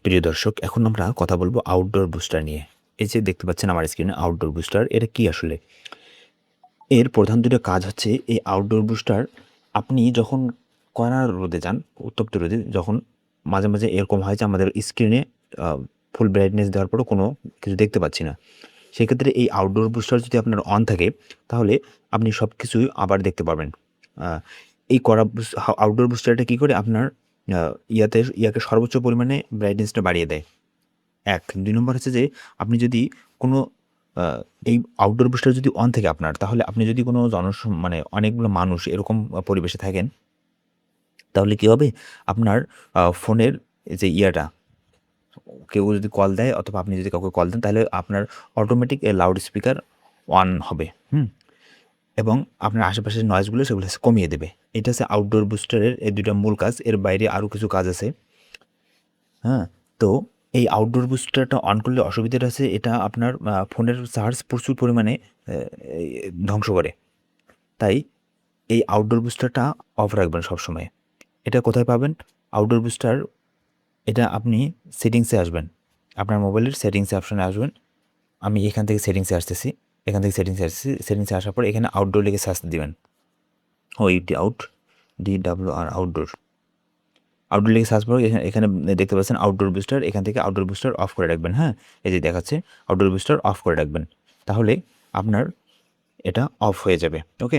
প্রিয় দর্শক, এখন আমরা কথা বলবো আউটডোর বুস্টার নিয়ে। এই যে দেখতে পাচ্ছেন আমার স্ক্রিনে আউটডোর বুস্টার, এটা কি আসলে? এর প্রধান ২ টা কাজ হচ্ছে এই আউটডোর বুস্টার আপনি যখন কড়া রোদে যান, উত্তপ্ত রোদে যখন মাঝে, মাঝে এরকম হয় যে আমাদের স্ক্রিনে আ ফুল ব্রাইটনেস দেওয়ার পরেও কোনো কিছু দেখতে পাচ্ছি না। সেক্ষেত্রে এই আউটডোর বুস্টার যদি আপনার অন থাকে, তাহলে আপনি সবকিছুই আবার দেখতে পারবেন। আ এই কড়া আউটডোর বুস্টারটা কি করে আপনার আ ইয়াকে সর্বোচ্চ পরিমাণে ব্রাইটনেসটা বাড়িয়ে দেয়। ১, ২ নম্বর হচ্ছে যে আপনি যদি কোনো আ এই আউটডোর বুস্টার যদি অন থাকে আপনার, তাহলে আপনি যদি কোনো মানে অনেকগুলো মানুষ এরকম পরিবেশে থাকেন, তাহলে কি হবে? আপনার ফোনের যে ইয়াটা, কেউ যদি কল দেয় অথবা আপনি যদি কাউকে কল দেন, তাহলে আপনার অটোমেটিক লাউড স্পিকার অন হবে। হুম? এবং আপনার আশেপাশের নয়েজগুলো সেগুলো হচ্ছে কমিয়ে দেবে। এটা হচ্ছে আউটডোর বুস্টারের এই ২ টা মূল কাজ। এর বাইরে আরও কিছু কাজ আছে। হ্যাঁ? তো এই আউটডোর বুস্টারটা অন করলে অসুবিধাটা হচ্ছে এটা আপনার ফোনের চার্জ প্রচুর পরিমাণে এই ধ্বংস করে। তাই এই আউটডোর বুস্টারটা অফ রাখবেন সবসময়। এটা কোথায় পাবেন? আউটডোর বুস্টার এটা আপনি সেটিংসে আসবেন। আপনার মোবাইলের সেটিংসে অপশনে আসবেন। আমি এখান থেকে সেটিংসে আসতেছি। এখান থেকে সেটিংসে আসতেছি। সেটিংসে আসার পর এখানে আউটডোর লিখে সার্চ দিবেন। DOUT outdoor. আউটডোর লিখে সার্চ করে এখানে দেখতে পাচ্ছেন আউটডোর বুস্টার। এখান থেকে আউটডোর বুস্টার অফ করে রাখবেন, হ্যাঁ? এই যে দেখাচ্ছে আউটডোর বুস্টার অফ করে রাখবেন। তাহলে আপনার এটা অফ হয়ে যাবে। ওকে?